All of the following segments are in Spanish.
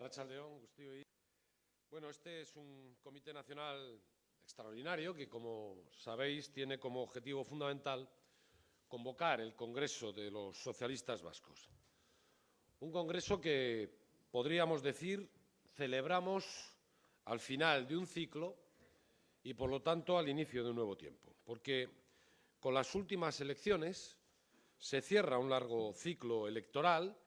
Arratsaldeon, guztioi. Bueno, este es un Comité Nacional extraordinario que, como sabéis, tiene como objetivo fundamental convocar el Congreso de los Socialistas Vascos. Un congreso que, podríamos decir, celebramos al final de un ciclo y, por lo tanto, al inicio de un nuevo tiempo. Porque con las últimas elecciones se cierra un largo ciclo electoral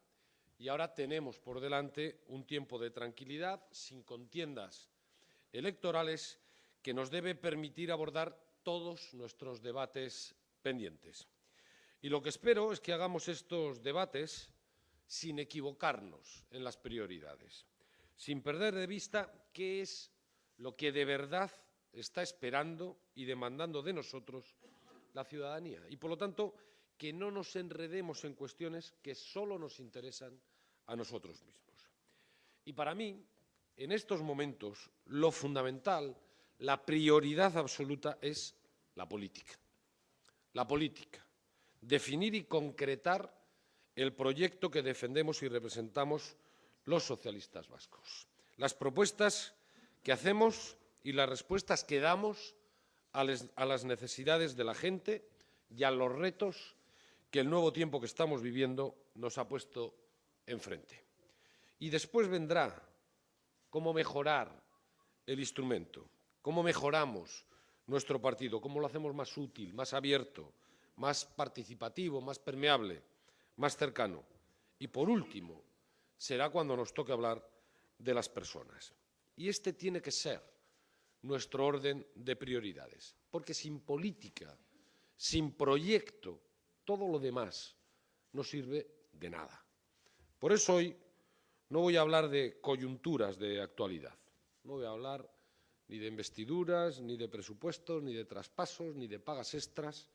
y ahora tenemos por delante un tiempo de tranquilidad, sin contiendas electorales, que nos debe permitir abordar todos nuestros debates pendientes. Y lo que espero es que hagamos estos debates sin equivocarnos en las prioridades, sin perder de vista qué es lo que de verdad está esperando y demandando de nosotros la ciudadanía. Y, por lo tanto, que no nos enredemos en cuestiones que solo nos interesan a nosotros mismos. Y para mí, en estos momentos, lo fundamental, la prioridad absoluta es la política. La política. Definir y concretar el proyecto que defendemos y representamos los socialistas vascos. Las propuestas que hacemos y las respuestas que damos a las necesidades de la gente y a los retos que el nuevo tiempo que estamos viviendo nos ha puesto enfrente. Y después vendrá cómo mejorar el instrumento, cómo mejoramos nuestro partido, cómo lo hacemos más útil, más abierto, más participativo, más permeable, más cercano. Y, por último, será cuando nos toque hablar de las personas. Y este tiene que ser nuestro orden de prioridades, porque sin política, sin proyecto, todo lo demás no sirve de nada. Por eso hoy no voy a hablar de coyunturas de actualidad, no voy a hablar ni de investiduras, ni de presupuestos, ni de traspasos, ni de pagas extras.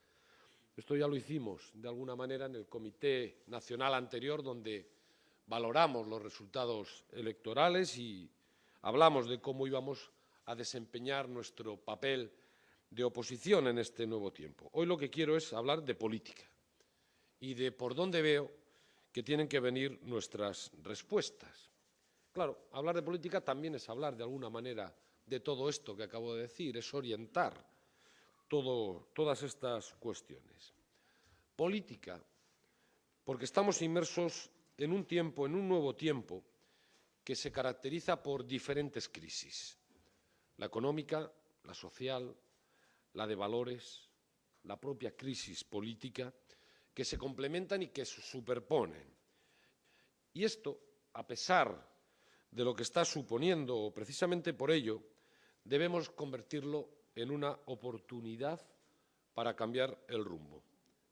Esto ya lo hicimos de alguna manera en el Comité Nacional anterior, donde valoramos los resultados electorales y hablamos de cómo íbamos a desempeñar nuestro papel de oposición en este nuevo tiempo. Hoy lo que quiero es hablar de política y de por dónde veo que tienen que venir nuestras respuestas. Claro, hablar de política también es hablar de alguna manera de todo esto que acabo de decir, es orientar todas estas cuestiones. Política, porque estamos inmersos en un tiempo, en un nuevo tiempo, que se caracteriza por diferentes crisis. La económica, la social, la de valores, la propia crisis política, que se complementan y que se superponen. Y esto, a pesar de lo que está suponiendo, precisamente por ello, debemos convertirlo en una oportunidad para cambiar el rumbo,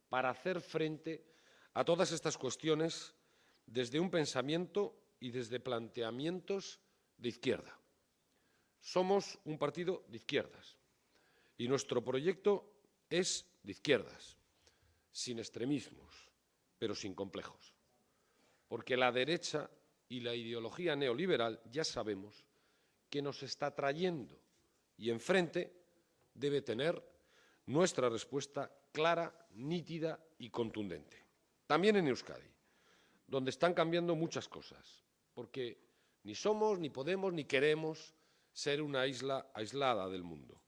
para hacer frente a todas estas cuestiones desde un pensamiento y desde planteamientos de izquierda. Somos un partido de izquierdas y nuestro proyecto es de izquierdas, sin extremismos, pero sin complejos. Porque la derecha y la ideología neoliberal ya sabemos que nos está trayendo y enfrente debe tener nuestra respuesta clara, nítida y contundente. También en Euskadi, donde están cambiando muchas cosas, porque ni somos, ni podemos, ni queremos ser una isla aislada del mundo.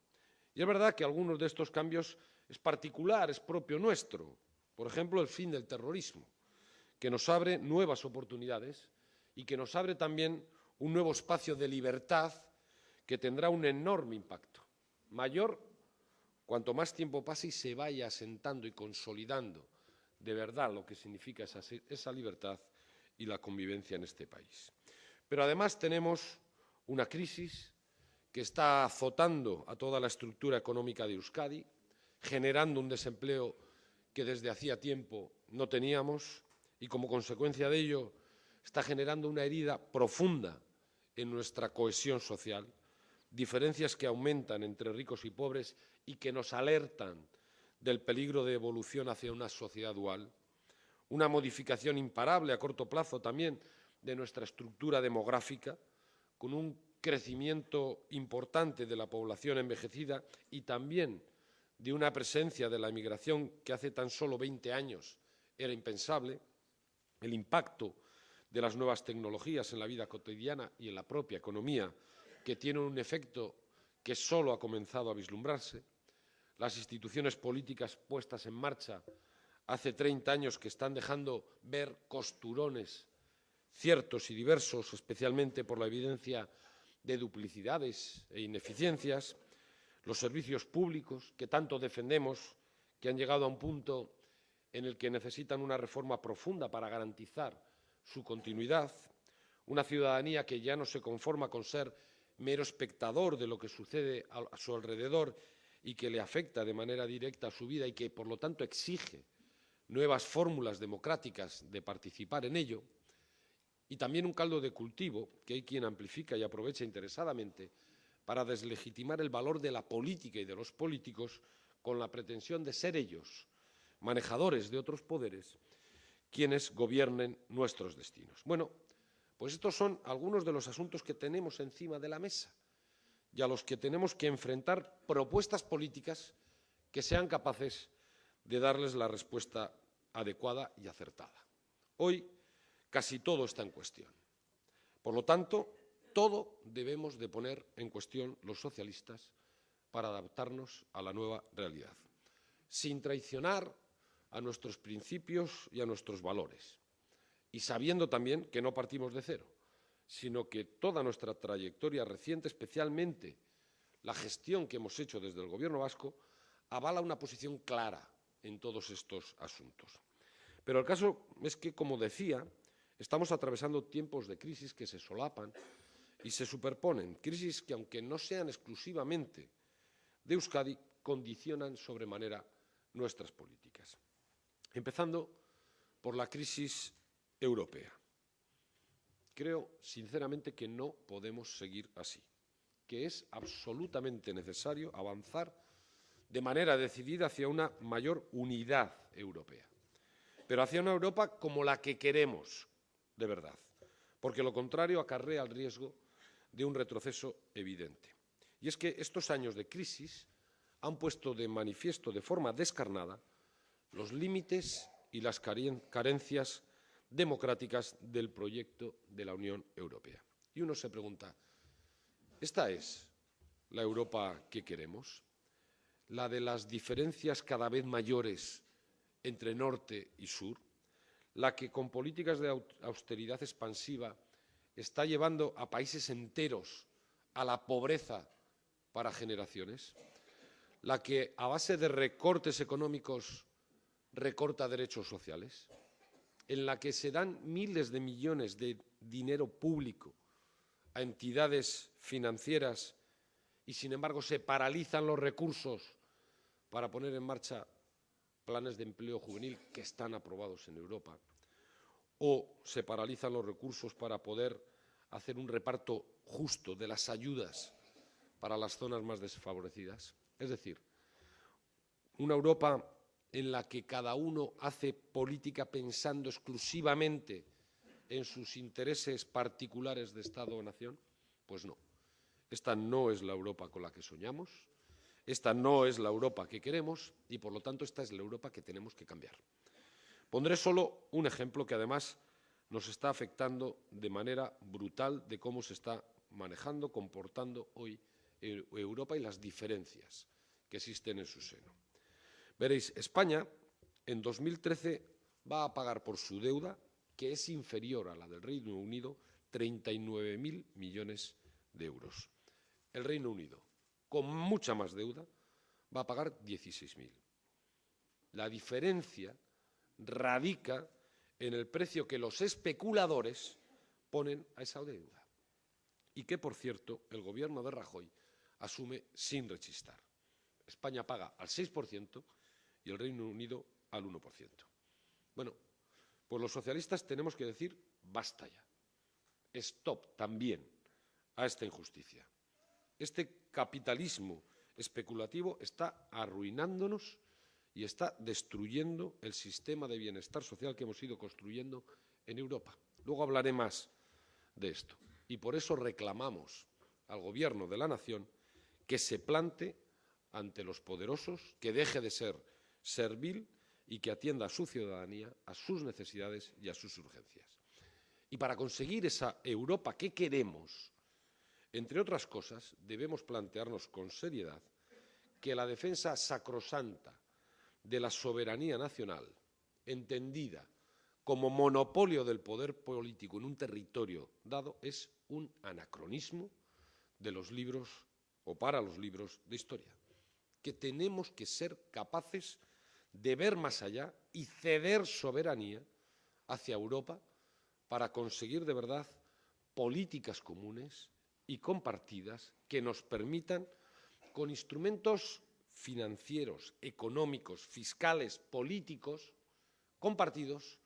Y es verdad que algunos de estos cambios es particular, es propio nuestro. Por ejemplo, el fin del terrorismo, que nos abre nuevas oportunidades y que nos abre también un nuevo espacio de libertad que tendrá un enorme impacto, mayor cuanto más tiempo pase y se vaya asentando y consolidando de verdad lo que significa esa libertad y la convivencia en este país. Pero además tenemos una crisis que está azotando a toda la estructura económica de Euskadi, generando un desempleo que desde hacía tiempo no teníamos y, como consecuencia de ello, está generando una herida profunda en nuestra cohesión social, diferencias que aumentan entre ricos y pobres y que nos alertan del peligro de evolución hacia una sociedad dual, una modificación imparable a corto plazo también de nuestra estructura demográfica, con un crecimiento importante de la población envejecida y también de una presencia de la emigración que hace tan solo 20 años era impensable, el impacto de las nuevas tecnologías en la vida cotidiana y en la propia economía, que tienen un efecto que solo ha comenzado a vislumbrarse, las instituciones políticas puestas en marcha hace 30 años que están dejando ver costurones ciertos y diversos, especialmente por la evidencia de duplicidades e ineficiencias, los servicios públicos que tanto defendemos, que han llegado a un punto en el que necesitan una reforma profunda para garantizar su continuidad, una ciudadanía que ya no se conforma con ser mero espectador de lo que sucede a su alrededor y que le afecta de manera directa a su vida y que, por lo tanto, exige nuevas fórmulas democráticas de participar en ello, y también un caldo de cultivo que hay quien amplifica y aprovecha interesadamente para deslegitimar el valor de la política y de los políticos con la pretensión de ser ellos, manejadores de otros poderes, quienes gobiernen nuestros destinos. Bueno, pues estos son algunos de los asuntos que tenemos encima de la mesa y a los que tenemos que enfrentar propuestas políticas que sean capaces de darles la respuesta adecuada y acertada. Hoy casi todo está en cuestión. Por lo tanto, todo debemos de poner en cuestión los socialistas para adaptarnos a la nueva realidad, sin traicionar a nuestros principios y a nuestros valores, y sabiendo también que no partimos de cero, sino que toda nuestra trayectoria reciente, especialmente la gestión que hemos hecho desde el Gobierno vasco, avala una posición clara en todos estos asuntos. Pero el caso es que, como decía, estamos atravesando tiempos de crisis que se solapan y se superponen, crisis que, aunque no sean exclusivamente de Euskadi, condicionan sobremanera nuestras políticas. Empezando por la crisis europea. Creo, sinceramente, que no podemos seguir así, que es absolutamente necesario avanzar de manera decidida hacia una mayor unidad europea, pero hacia una Europa como la que queremos de verdad, porque lo contrario acarrea el riesgo de un retroceso evidente. Y es que estos años de crisis han puesto de manifiesto de forma descarnada los límites y las carencias democráticas del proyecto de la Unión Europea. Y uno se pregunta, ¿esta es la Europa que queremos? ¿La de las diferencias cada vez mayores entre norte y sur? ¿La que con políticas de austeridad expansiva está llevando a países enteros a la pobreza para generaciones? ¿La que a base de recortes económicos recorta derechos sociales? ¿En la que se dan miles de millones de dinero público a entidades financieras y, sin embargo, se paralizan los recursos para poner en marcha planes de empleo juvenil que están aprobados en Europa? ¿O se paralizan los recursos para poder hacer un reparto justo de las ayudas para las zonas más desfavorecidas? Es decir, una Europa en la que cada uno hace política pensando exclusivamente en sus intereses particulares de Estado o nación. Pues no, esta no es la Europa con la que soñamos, esta no es la Europa que queremos y, por lo tanto, esta es la Europa que tenemos que cambiar. Pondré solo un ejemplo que, además, nos está afectando de manera brutal de cómo se está manejando, comportando hoy Europa y las diferencias que existen en su seno. Veréis, España en 2013 va a pagar por su deuda, que es inferior a la del Reino Unido, 39.000 millones de euros. El Reino Unido, con mucha más deuda, va a pagar 16.000. La diferencia radica en el precio que los especuladores ponen a esa deuda y que, por cierto, el Gobierno de Rajoy asume sin rechistar. España paga al 6% y el Reino Unido al 1%. Bueno, pues los socialistas tenemos que decir basta ya. Stop también a esta injusticia. Este capitalismo especulativo está arruinándonos y está destruyendo el sistema de bienestar social que hemos ido construyendo en Europa. Luego hablaré más de esto. Y por eso reclamamos al Gobierno de la Nación que se plante ante los poderosos, que deje de ser servil y que atienda a su ciudadanía, a sus necesidades y a sus urgencias. Y para conseguir esa Europa que queremos, entre otras cosas, debemos plantearnos con seriedad que la defensa sacrosanta de la soberanía nacional, entendida como monopolio del poder político en un territorio dado, es un anacronismo de los libros o para los libros de historia, que tenemos que ser capaces de ver más allá y ceder soberanía hacia Europa para conseguir de verdad políticas comunes y compartidas que nos permitan, con instrumentos financieros, económicos, fiscales, políticos, compartidos,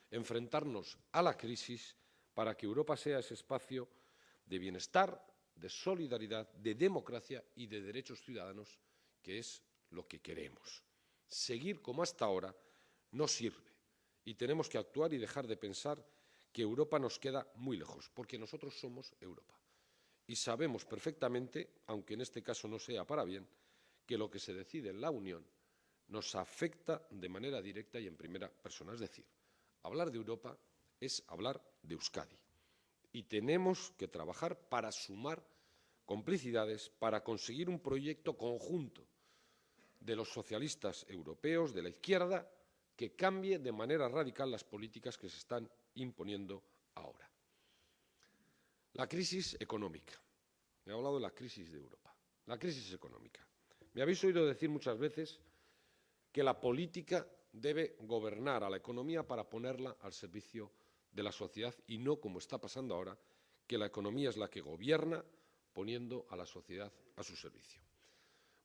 enfrentarnos a la crisis para que Europa sea ese espacio de bienestar, de solidaridad, de democracia y de derechos ciudadanos, que es lo que queremos. Seguir como hasta ahora no sirve y tenemos que actuar y dejar de pensar que Europa nos queda muy lejos, porque nosotros somos Europa. Y sabemos perfectamente, aunque en este caso no sea para bien, que lo que se decide en la Unión nos afecta de manera directa y en primera persona. Es decir, hablar de Europa es hablar de Euskadi. Y tenemos que trabajar para sumar complicidades, para conseguir un proyecto conjunto de los socialistas europeos, de la izquierda, que cambie de manera radical las políticas que se están imponiendo ahora. La crisis económica. Me ha hablado de la crisis de Europa. La crisis económica. Me habéis oído decir muchas veces que la política debe gobernar a la economía para ponerla al servicio de la sociedad y no, como está pasando ahora, que la economía es la que gobierna poniendo a la sociedad a su servicio.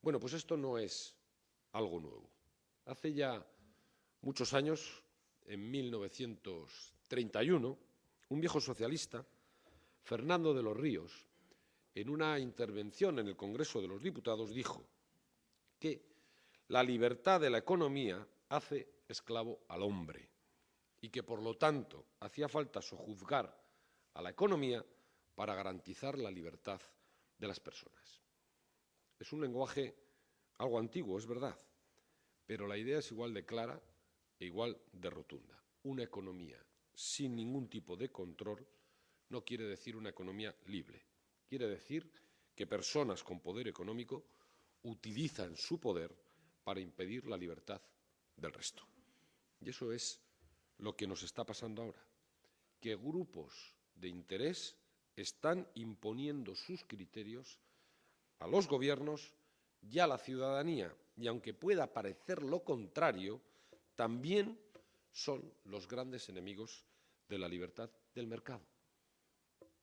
Bueno, pues esto no es algo nuevo. Hace ya muchos años, en 1931, un viejo socialista, Fernando de los Ríos, en una intervención en el Congreso de los Diputados, dijo que la libertad de la economía hace esclavo al hombre y que, por lo tanto, hacía falta sojuzgar a la economía para garantizar la libertad de las personas. Es un lenguaje algo antiguo, es verdad, pero la idea es igual de clara e igual de rotunda. Una economía sin ningún tipo de control no quiere decir una economía libre. Quiere decir que personas con poder económico utilizan su poder para impedir la libertad del resto. Y eso es lo que nos está pasando ahora, que grupos de interés están imponiendo sus criterios a los gobiernos y a la ciudadanía, y aunque pueda parecer lo contrario, también son los grandes enemigos de la libertad del mercado,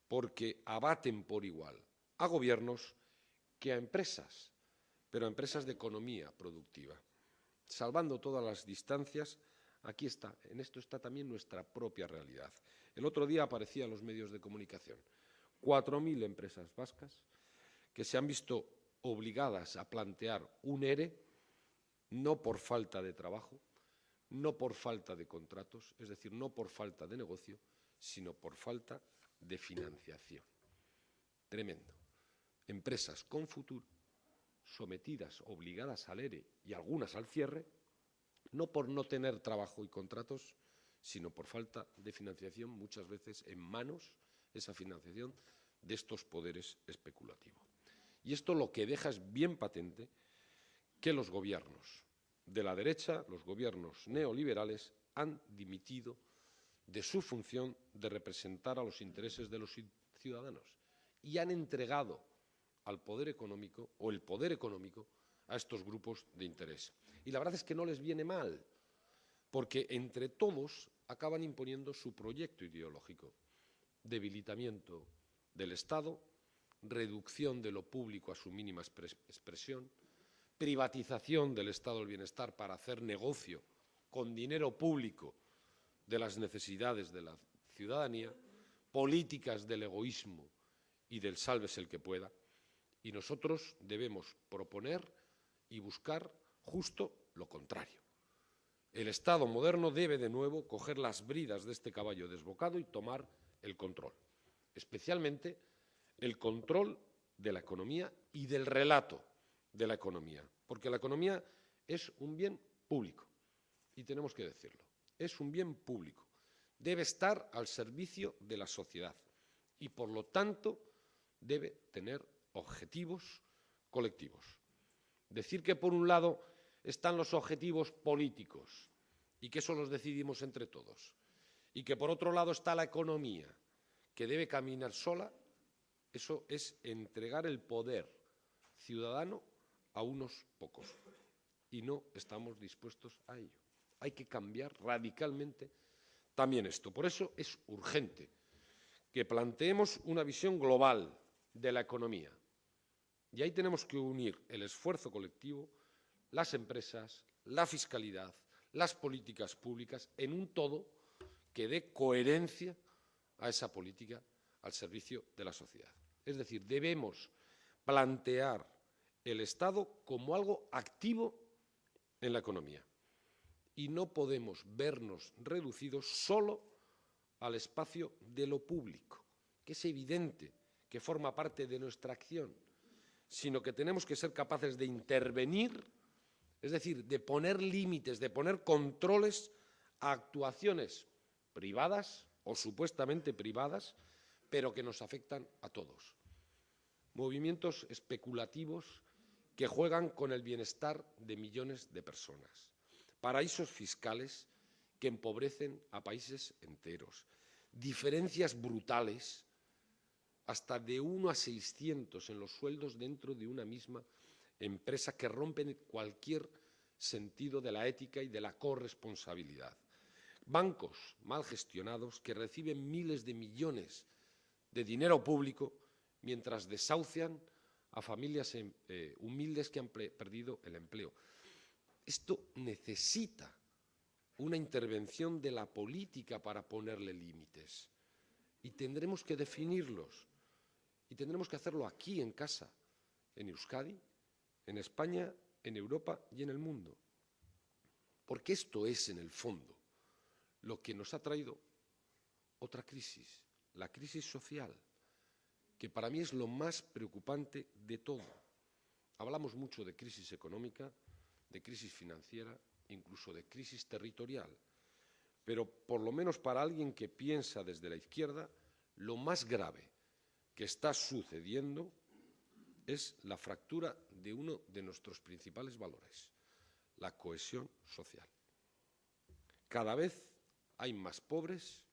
porque abaten por igual a gobiernos que a empresas, pero a empresas de economía productiva. Salvando todas las distancias, aquí está, en esto está también nuestra propia realidad. El otro día aparecía en los medios de comunicación 4.000 empresas vascas que se han visto obligadas a plantear un ERE, no por falta de trabajo, no por falta de contratos, es decir, no por falta de negocio, sino por falta de financiación. Tremendo. Empresas con futuro, sometidas, obligadas al ERE y algunas al cierre, no por no tener trabajo y contratos, sino por falta de financiación, muchas veces en manos, esa financiación, de estos poderes especulativos. Y esto lo que deja es bien patente que los gobiernos de la derecha, los gobiernos neoliberales, han dimitido de su función de representar a los intereses de los ciudadanos y han entregado al poder económico o el poder económico a estos grupos de interés. Y la verdad es que no les viene mal, porque entre todos acaban imponiendo su proyecto ideológico: debilitamiento del Estado, reducción de lo público a su mínima expresión, privatización del estado del bienestar para hacer negocio con dinero público de las necesidades de la ciudadanía, políticas del egoísmo y del sálvese el que pueda. Y nosotros debemos proponer y buscar justo lo contrario. El Estado moderno debe de nuevo coger las bridas de este caballo desbocado y tomar el control, especialmente el control de la economía y del relato de la economía, porque la economía es un bien público y tenemos que decirlo, es un bien público. debe estar al servicio de la sociedad y, por lo tanto, debe tener objetivos colectivos. Decir que, por un lado, están los objetivos políticos y que eso los decidimos entre todos, y que, por otro lado, está la economía, que debe caminar sola, eso es entregar el poder ciudadano a unos pocos. Y no estamos dispuestos a ello. Hay que cambiar radicalmente también esto. Por eso es urgente que planteemos una visión global de la economía. Y ahí tenemos que unir el esfuerzo colectivo, las empresas, la fiscalidad, las políticas públicas, en un todo que dé coherencia a esa política al servicio de la sociedad. Es decir, debemos plantear el Estado como algo activo en la economía y no podemos vernos reducidos solo al espacio de lo público, que es evidente que forma parte de nuestra acción, sino que tenemos que ser capaces de intervenir, es decir, de poner límites, de poner controles a actuaciones privadas o supuestamente privadas, pero que nos afectan a todos. Movimientos especulativos que juegan con el bienestar de millones de personas. Paraísos fiscales que empobrecen a países enteros. Diferencias brutales, hasta de 1 a 600 en los sueldos dentro de una misma empresa, que rompen cualquier sentido de la ética y de la corresponsabilidad. Bancos mal gestionados que reciben miles de millones de dinero público mientras desahucian a familias humildes que han perdido el empleo. Esto necesita una intervención de la política para ponerle límites y tendremos que definirlos y tendremos que hacerlo aquí en casa, en Euskadi, en España, en Europa y en el mundo. Porque esto es, en el fondo, lo que nos ha traído otra crisis, la crisis social, que para mí es lo más preocupante de todo. Hablamos mucho de crisis económica, de crisis financiera, incluso de crisis territorial, pero por lo menos para alguien que piensa desde la izquierda, lo más grave que está sucediendo es la fractura de uno de nuestros principales valores, la cohesión social. Cada vez hay más pobres,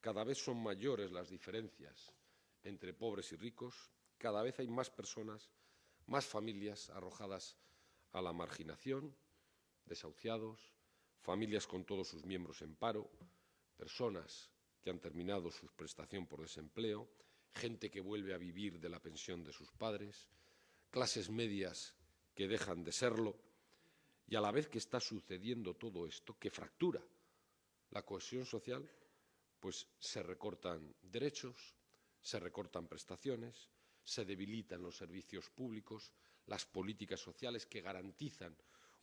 cada vez son mayores las diferencias entre pobres y ricos, cada vez hay más personas, más familias arrojadas a la marginación, desahuciados, familias con todos sus miembros en paro, personas que han terminado su prestación por desempleo, gente que vuelve a vivir de la pensión de sus padres, clases medias que dejan de serlo, y a la vez que está sucediendo todo esto, que fractura la cohesión social, pues se recortan derechos, se recortan prestaciones, se debilitan los servicios públicos, las políticas sociales que garantizan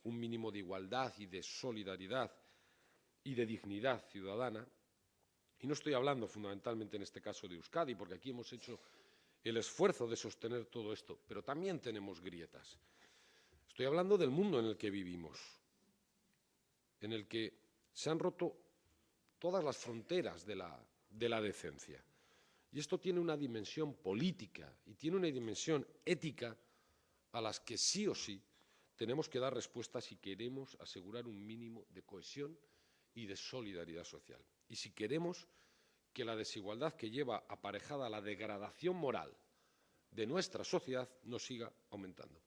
un mínimo de igualdad y de solidaridad y de dignidad ciudadana. Y no estoy hablando fundamentalmente en este caso de Euskadi, porque aquí hemos hecho el esfuerzo de sostener todo esto, pero también tenemos grietas. Estoy hablando del mundo en el que vivimos, en el que se han roto todas las fronteras de la decencia. Y esto tiene una dimensión política y tiene una dimensión ética a las que sí o sí tenemos que dar respuesta si queremos asegurar un mínimo de cohesión y de solidaridad social. Y si queremos que la desigualdad que lleva aparejada la degradación moral de nuestra sociedad no siga aumentando.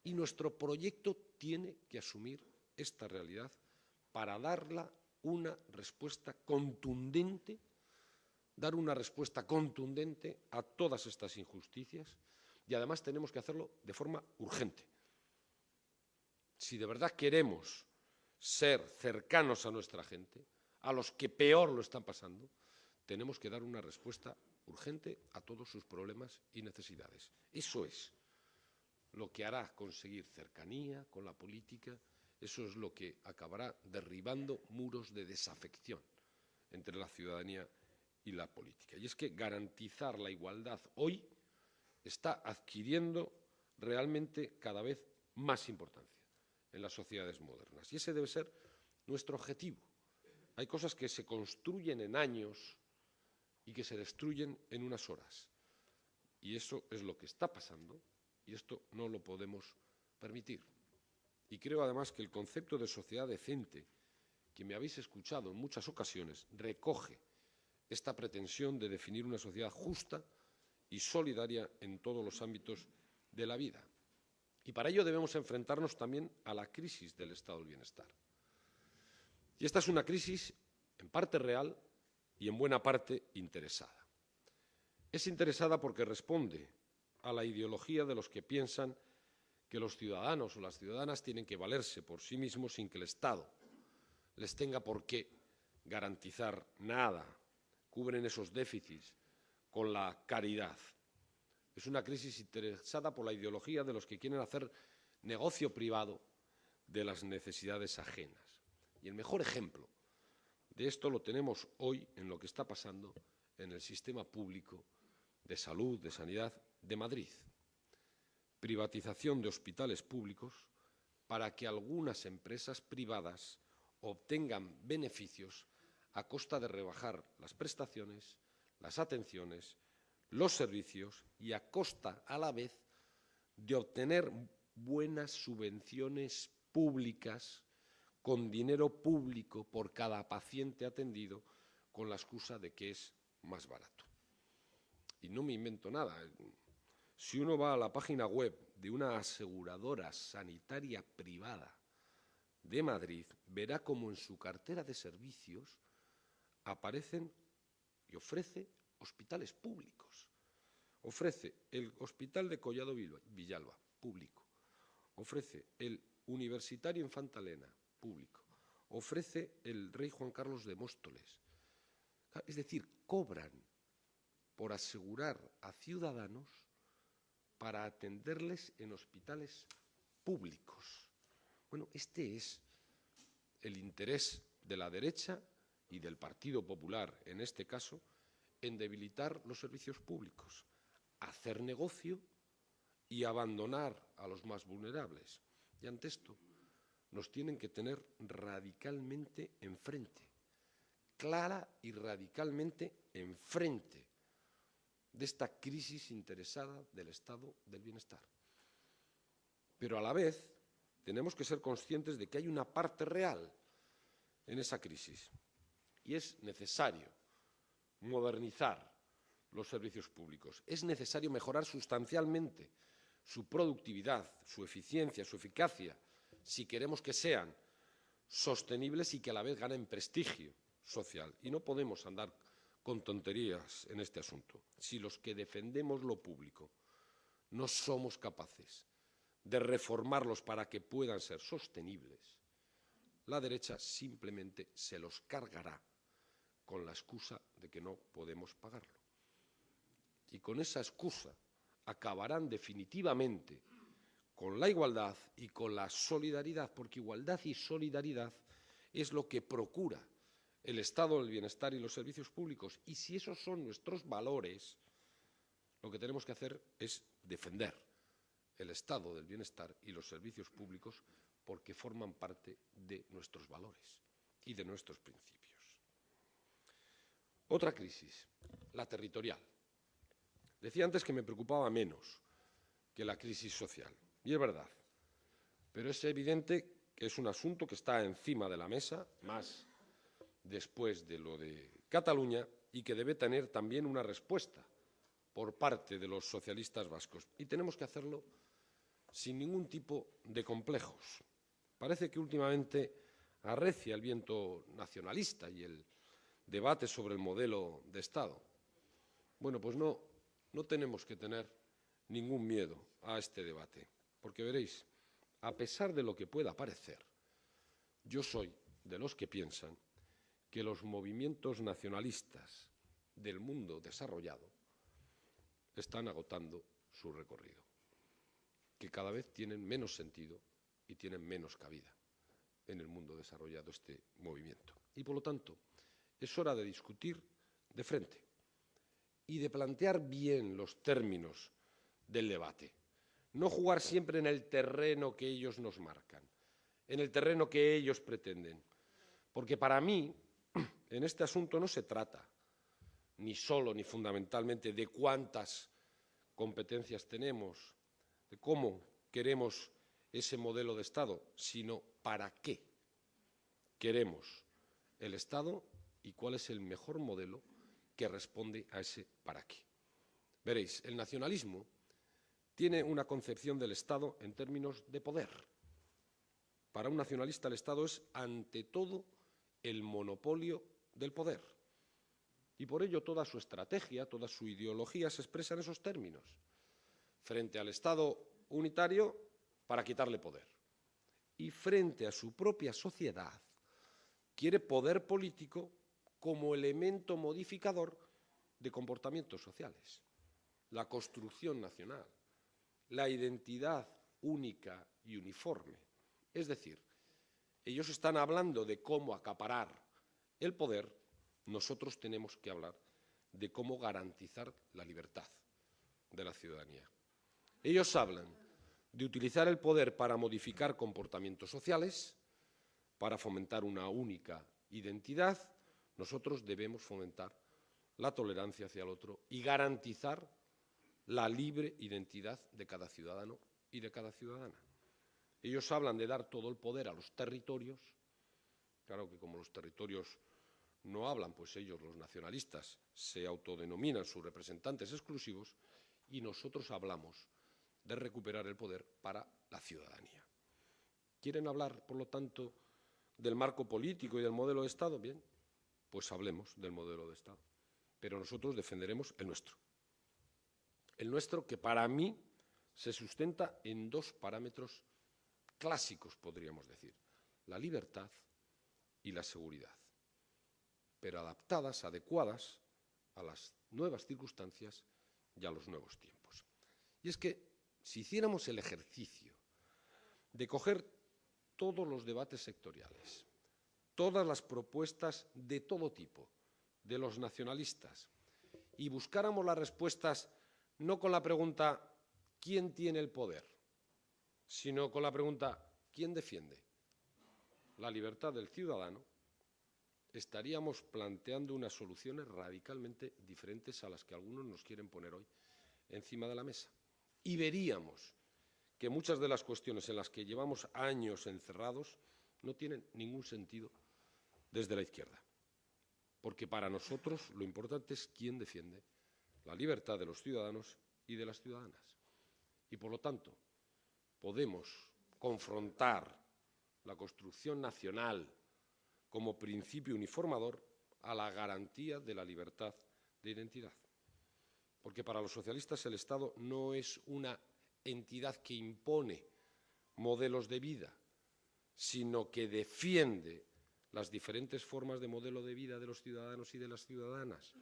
Y nuestro proyecto tiene que asumir esta realidad para darla una respuesta contundente, dar una respuesta contundente a todas estas injusticias, y además tenemos que hacerlo de forma urgente. Si de verdad queremos ser cercanos a nuestra gente, a los que peor lo están pasando, tenemos que dar una respuesta urgente a todos sus problemas y necesidades. Eso es lo que hará conseguir cercanía con la política, eso es lo que acabará derribando muros de desafección entre la ciudadanía y la política. Y es que garantizar la igualdad hoy está adquiriendo realmente cada vez más importancia en las sociedades modernas. Y ese debe ser nuestro objetivo. hay cosas que se construyen en años y que se destruyen en unas horas. Y eso es lo que está pasando y esto no lo podemos permitir. Y creo además que el concepto de sociedad decente, que me habéis escuchado en muchas ocasiones, recoge esta pretensión de definir una sociedad justa y solidaria en todos los ámbitos de la vida. Y para ello debemos enfrentarnos también a la crisis del estado del bienestar. Y esta es una crisis en parte real y en buena parte interesada. Es interesada porque responde a la ideología de los que piensan que los ciudadanos o las ciudadanas tienen que valerse por sí mismos sin que el Estado les tenga por qué garantizar nada. Cubren esos déficits con la caridad. Es una crisis interesada por la ideología de los que quieren hacer negocio privado de las necesidades ajenas. Y el mejor ejemplo de esto lo tenemos hoy en lo que está pasando en el sistema público de salud, de sanidad de Madrid. Privatización de hospitales públicos para que algunas empresas privadas obtengan beneficios a costa de rebajar las prestaciones, las atenciones, los servicios y a costa, a la vez, de obtener buenas subvenciones públicas con dinero público por cada paciente atendido con la excusa de que es más barato. Y no me invento nada. Si uno va a la página web de una aseguradora sanitaria privada de Madrid, verá cómo en su cartera de servicios aparecen y ofrece hospitales públicos. Ofrece el Hospital de Collado Villalba, público. Ofrece el Universitario Infanta Elena, público. Ofrece el Rey Juan Carlos de Móstoles. Es decir, cobran por asegurar a ciudadanos para atenderles en hospitales públicos. Bueno, este es el interés de la derecha y del Partido Popular, en este caso, en debilitar los servicios públicos, hacer negocio y abandonar a los más vulnerables. Y ante esto nos tienen que tener radicalmente enfrente, clara y radicalmente enfrente de esta crisis interesada del estado del bienestar. Pero a la vez tenemos que ser conscientes de que hay una parte real en esa crisis y es necesario modernizar los servicios públicos. Es necesario mejorar sustancialmente su productividad, su eficiencia, su eficacia, si queremos que sean sostenibles y que a la vez ganen prestigio social. Y no podemos andar con tonterías en este asunto. Si los que defendemos lo público no somos capaces de reformarlos para que puedan ser sostenibles, la derecha simplemente se los cargará con la excusa de que no podemos pagarlo. Y con esa excusa acabarán definitivamente con la igualdad y con la solidaridad, porque igualdad y solidaridad es lo que procura el estado del bienestar y los servicios públicos. Y si esos son nuestros valores, lo que tenemos que hacer es defender el estado del bienestar y los servicios públicos porque forman parte de nuestros valores y de nuestros principios. Otra crisis, la territorial. Decía antes que me preocupaba menos que la crisis social, y es verdad, pero es evidente que es un asunto que está encima de la mesa, más después de lo de Cataluña, y que debe tener también una respuesta por parte de los socialistas vascos. Y tenemos que hacerlo sin ningún tipo de complejos. Parece que últimamente arrecia el viento nacionalista y el debate sobre el modelo de Estado. Bueno, pues no tenemos que tener ningún miedo a este debate, porque veréis, a pesar de lo que pueda parecer, yo soy de los que piensan que los movimientos nacionalistas del mundo desarrollado están agotando su recorrido, que cada vez tienen menos sentido y tienen menos cabida en el mundo desarrollado este movimiento. Y, por lo tanto, es hora de discutir de frente y de plantear bien los términos del debate. No jugar siempre en el terreno que ellos nos marcan, en el terreno que ellos pretenden. Porque para mí en este asunto no se trata ni solo ni fundamentalmente de cuántas competencias tenemos, de cómo queremos ese modelo de Estado, sino para qué queremos el Estado y cuál es el mejor modelo que responde a ese para qué. Veréis, el nacionalismo tiene una concepción del Estado en términos de poder. Para un nacionalista el Estado es, ante todo, el monopolio del poder. Y por ello toda su estrategia, toda su ideología se expresa en esos términos. Frente al Estado unitario, para quitarle poder. Y frente a su propia sociedad, quiere poder político como elemento modificador de comportamientos sociales. La construcción nacional, la identidad única y uniforme. Es decir, ellos están hablando de cómo acaparar el poder, nosotros tenemos que hablar de cómo garantizar la libertad de la ciudadanía. Ellos hablan de utilizar el poder para modificar comportamientos sociales, para fomentar una única identidad. Nosotros debemos fomentar la tolerancia hacia el otro y garantizar la libre identidad de cada ciudadano y de cada ciudadana. Ellos hablan de dar todo el poder a los territorios. Claro que como los territorios no hablan, pues ellos, los nacionalistas, se autodenominan sus representantes exclusivos y nosotros hablamos de recuperar el poder para la ciudadanía. ¿Quieren hablar, por lo tanto, del marco político y del modelo de Estado? Bien, pues hablemos del modelo de Estado. Pero nosotros defenderemos el nuestro. El nuestro que para mí se sustenta en dos parámetros clásicos, podríamos decir, la libertad y la seguridad, pero adaptadas, adecuadas a las nuevas circunstancias y a los nuevos tiempos. Y es que si hiciéramos el ejercicio de coger todos los debates sectoriales, todas las propuestas de todo tipo, de los nacionalistas, y buscáramos las respuestas no con la pregunta ¿quién tiene el poder?, sino con la pregunta ¿quién defiende la libertad del ciudadano?, estaríamos planteando unas soluciones radicalmente diferentes a las que algunos nos quieren poner hoy encima de la mesa. Y veríamos que muchas de las cuestiones en las que llevamos años encerrados no tienen ningún sentido desde la izquierda. Porque para nosotros lo importante es quién defiende la libertad de los ciudadanos y de las ciudadanas. Y, por lo tanto, podemos confrontar la construcción nacional como principio uniformador a la garantía de la libertad de identidad. Porque para los socialistas el Estado no es una entidad que impone modelos de vida, sino que defiende las diferentes formas de modelo de vida de los ciudadanos y de las ciudadanas.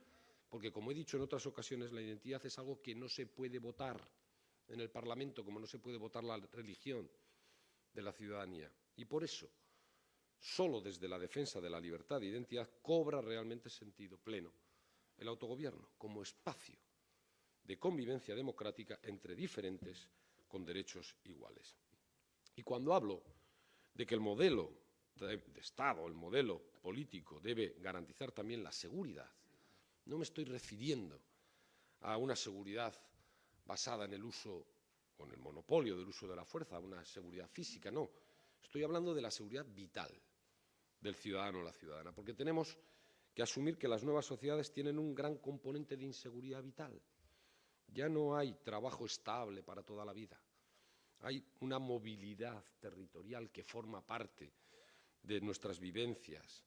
Porque, como he dicho en otras ocasiones, la identidad es algo que no se puede votar en el Parlamento, como no se puede votar la religión de la ciudadanía. Y por eso, solo desde la defensa de la libertad de identidad cobra realmente sentido pleno el autogobierno como espacio de convivencia democrática entre diferentes con derechos iguales. Y cuando hablo de que el modelo de Estado, el modelo político, debe garantizar también la seguridad, no me estoy refiriendo a una seguridad basada en el uso o en el monopolio del uso de la fuerza, una seguridad física, no. Estoy hablando de la seguridad vital del ciudadano o la ciudadana, porque tenemos que asumir que las nuevas sociedades tienen un gran componente de inseguridad vital. Ya no hay trabajo estable para toda la vida. Hay una movilidad territorial que forma parte de nuestras vivencias.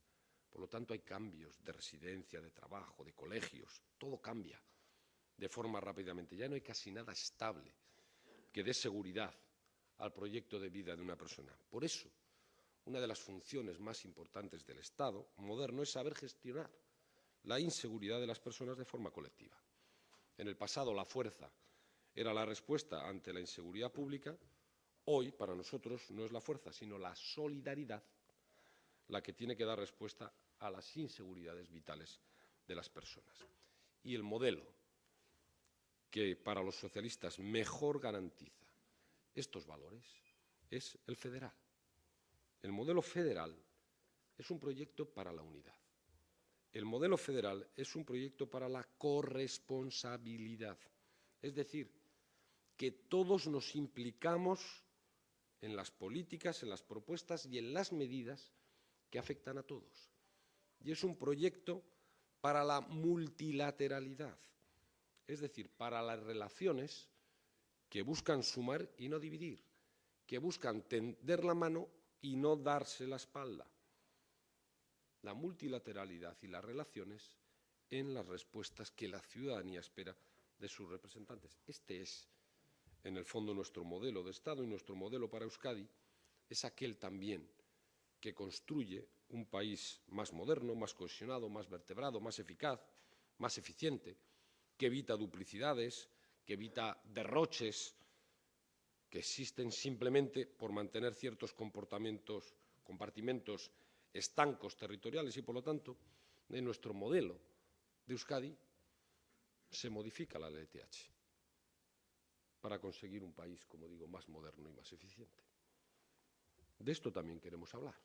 Por lo tanto, hay cambios de residencia, de trabajo, de colegios. Todo cambia de forma rápidamente. Ya no hay casi nada estable que dé seguridad al proyecto de vida de una persona. Por eso, una de las funciones más importantes del Estado moderno es saber gestionar la inseguridad de las personas de forma colectiva. En el pasado, la fuerza era la respuesta ante la inseguridad pública. Hoy, para nosotros, no es la fuerza, sino la solidaridad la que tiene que dar respuesta a las inseguridades vitales de las personas. Y el modelo que para los socialistas mejor garantiza estos valores es el federal. El modelo federal es un proyecto para la unidad. el modelo federal es un proyecto para la corresponsabilidad, es decir, que todos nos implicamos en las políticas, en las propuestas y en las medidas que afectan a todos. Y es un proyecto para la multilateralidad, es decir, para las relaciones que buscan sumar y no dividir, que buscan tender la mano y no darse la espalda. La multilateralidad y las relaciones en las respuestas que la ciudadanía espera de sus representantes. Este es, en el fondo, nuestro modelo de Estado, y nuestro modelo para Euskadi es aquel también que construye un país más moderno, más cohesionado, más vertebrado, más eficaz, más eficiente, que evita duplicidades, que evita derroches que existen simplemente por mantener ciertos compartimentos estancos territoriales, y, por lo tanto, en nuestro modelo de Euskadi se modifica la LTH para conseguir un país, como digo, más moderno y más eficiente. De esto también queremos hablar.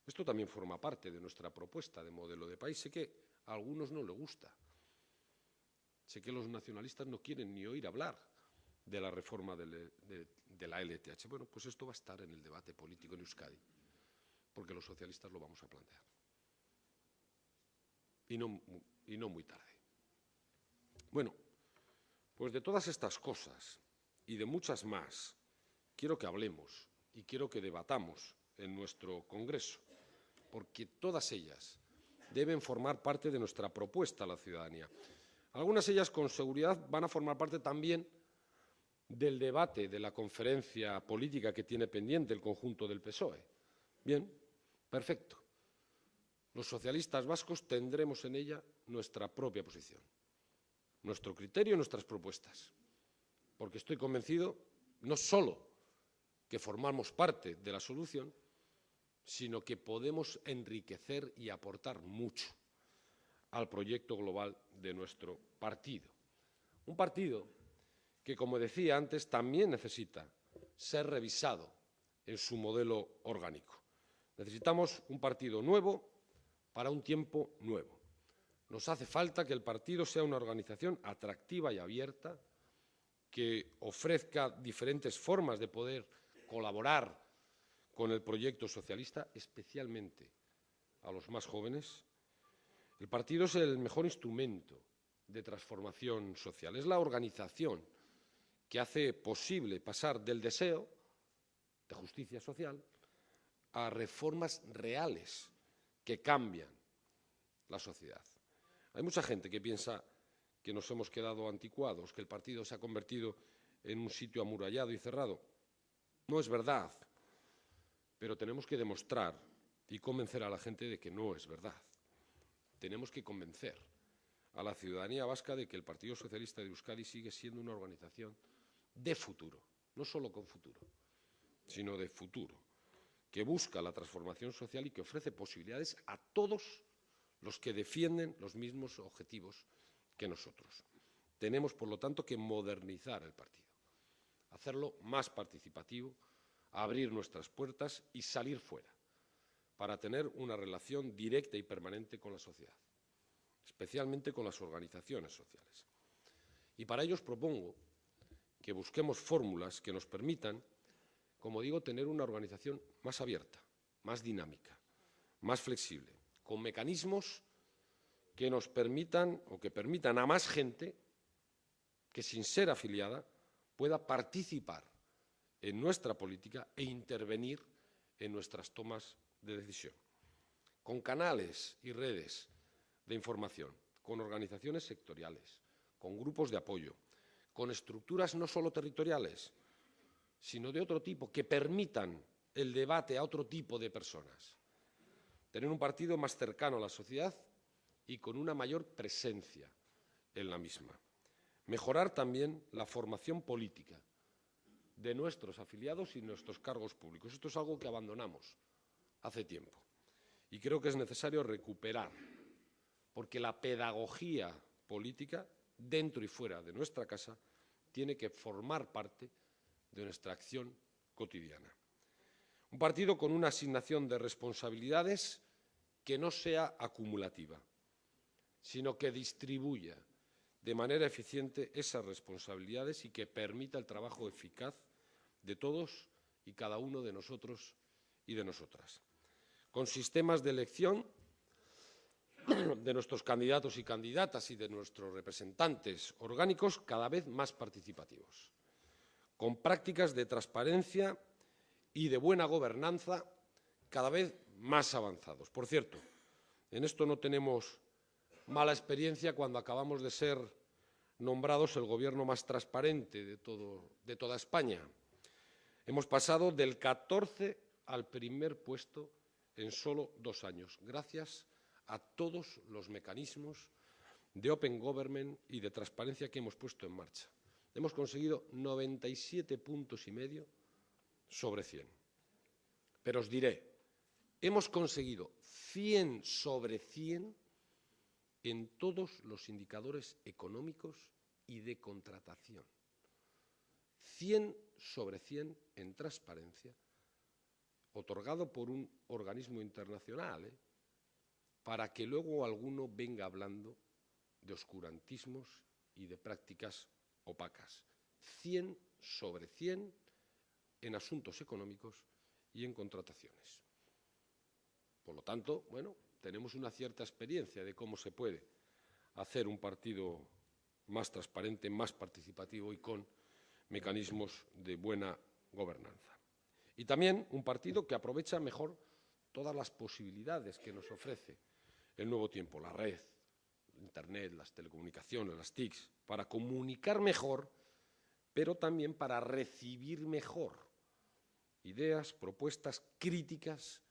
Esto también forma parte de nuestra propuesta de modelo de país. Sé que a algunos no les gusta. Sé que los nacionalistas no quieren ni oír hablar de la reforma de la LTH. Bueno, pues esto va a estar en el debate político en Euskadi, porque los socialistas lo vamos a plantear. Y no muy tarde. Bueno, pues de todas estas cosas y de muchas más quiero que hablemos y quiero que debatamos en nuestro Congreso, porque todas ellas deben formar parte de nuestra propuesta a la ciudadanía. Algunas de ellas, con seguridad, van a formar parte también del debate de la conferencia política que tiene pendiente el conjunto del PSOE. Bien, perfecto. Los socialistas vascos tendremos en ella nuestra propia posición, nuestro criterio y nuestras propuestas, porque estoy convencido no solo que formamos parte de la solución, sino que podemos enriquecer y aportar mucho al proyecto global de nuestro partido. Un partido que, como decía antes, también necesita ser revisado en su modelo orgánico. Necesitamos un partido nuevo para un tiempo nuevo. Nos hace falta que el partido sea una organización atractiva y abierta, que ofrezca diferentes formas de poder colaborar con el proyecto socialista, especialmente a los más jóvenes. El partido es el mejor instrumento de transformación social. Es la organización que hace posible pasar del deseo de justicia social a reformas reales que cambian la sociedad. Hay mucha gente que piensa que nos hemos quedado anticuados, que el partido se ha convertido en un sitio amurallado y cerrado. No es verdad, pero tenemos que demostrar y convencer a la gente de que no es verdad. Tenemos que convencer a la ciudadanía vasca de que el Partido Socialista de Euskadi sigue siendo una organización de futuro, no solo con futuro, sino de futuro, que busca la transformación social y que ofrece posibilidades a todos los que defienden los mismos objetivos que nosotros. Tenemos, por lo tanto, que modernizar el partido, hacerlo más participativo, abrir nuestras puertas y salir fuera, para tener una relación directa y permanente con la sociedad, especialmente con las organizaciones sociales. Y para ello os propongo que busquemos fórmulas que nos permitan, como digo, tener una organización más abierta, más dinámica, más flexible, con mecanismos que nos permitan o que permitan a más gente que, sin ser afiliada, pueda participar en nuestra política e intervenir en nuestras tomas de decisión, con canales y redes de información, con organizaciones sectoriales, con grupos de apoyo, con estructuras no solo territoriales, sino de otro tipo, que permitan el debate a otro tipo de personas. Tener un partido más cercano a la sociedad y con una mayor presencia en la misma. Mejorar también la formación política de nuestros afiliados y nuestros cargos públicos. Esto es algo que abandonamos hace tiempo y creo que es necesario recuperar, porque la pedagogía política, dentro y fuera de nuestra casa, tiene que formar parte de nuestra acción cotidiana. Un partido con una asignación de responsabilidades que no sea acumulativa, sino que distribuya de manera eficiente esas responsabilidades y que permita el trabajo eficaz de todos y cada uno de nosotros y de nosotras. Con sistemas de elección de nuestros candidatos y candidatas y de nuestros representantes orgánicos cada vez más participativos, con prácticas de transparencia y de buena gobernanza cada vez más avanzados. Por cierto, en esto no tenemos mala experiencia cuando acabamos de ser nombrados el gobierno más transparente de toda España. Hemos pasado del 14 al primer puesto en solo 2 años, gracias a todos los mecanismos de Open Government y de transparencia que hemos puesto en marcha. Hemos conseguido 97,5 puntos sobre 100. Pero os diré, hemos conseguido 100 sobre 100 en todos los indicadores económicos y de contratación. 100 sobre 100 en transparencia, otorgado por un organismo internacional, para que luego alguno venga hablando de oscurantismos y de prácticas opacas. 100 sobre 100 en asuntos económicos y en contrataciones. Por lo tanto, bueno, tenemos una cierta experiencia de cómo se puede hacer un partido más transparente, más participativo y con mecanismos de buena gobernanza. Y también un partido que aprovecha mejor todas las posibilidades que nos ofrece el nuevo tiempo, la red, Internet, las telecomunicaciones, las TICs, para comunicar mejor, pero también para recibir mejor ideas, propuestas, críticas,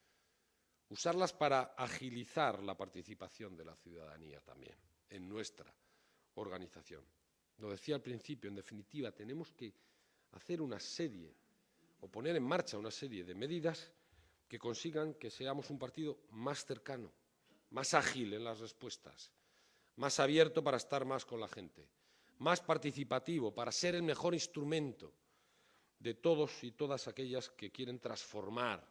usarlas para agilizar la participación de la ciudadanía también en nuestra organización. Lo decía al principio, en definitiva, tenemos que hacer una serie o poner en marcha una serie de medidas que consigan que seamos un partido más cercano, más ágil en las respuestas, más abierto para estar más con la gente, más participativo para ser el mejor instrumento de todos y todas aquellas que quieren transformar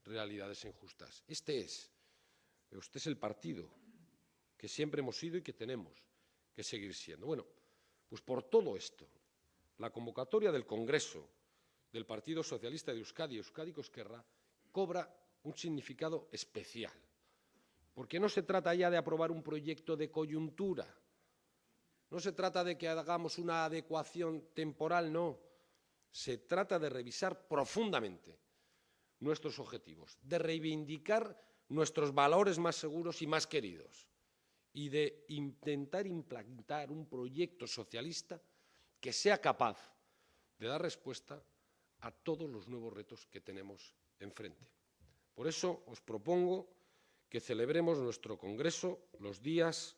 realidades injustas. Este es el partido que siempre hemos sido y que tenemos que seguir siendo. Bueno, pues por todo esto, la convocatoria del Congreso del Partido Socialista de Euskadi, Euskadiko Ezkerra, cobra un significado especial, porque no se trata ya de aprobar un proyecto de coyuntura, no se trata de que hagamos una adecuación temporal, no. Se trata de revisar profundamente nuestros objetivos, de reivindicar nuestros valores más seguros y más queridos y de intentar implantar un proyecto socialista que sea capaz de dar respuesta a todos los nuevos retos que tenemos enfrente. Por eso os propongo que celebremos nuestro Congreso los días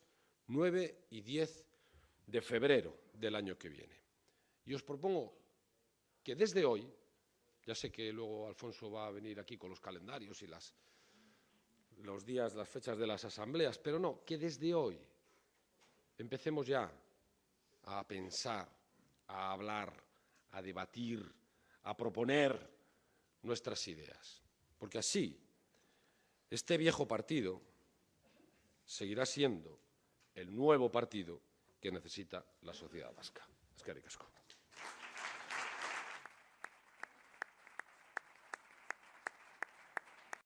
9 y 10 de febrero del año que viene. Y os propongo que desde hoy, ya sé que luego Alfonso va a venir aquí con los calendarios y los días, las fechas de las asambleas, pero no, que desde hoy empecemos ya a pensar, a hablar, a debatir, a proponer nuestras ideas. Porque así, este viejo partido seguirá siendo el nuevo partido que necesita la sociedad vasca. Eskerrik asko.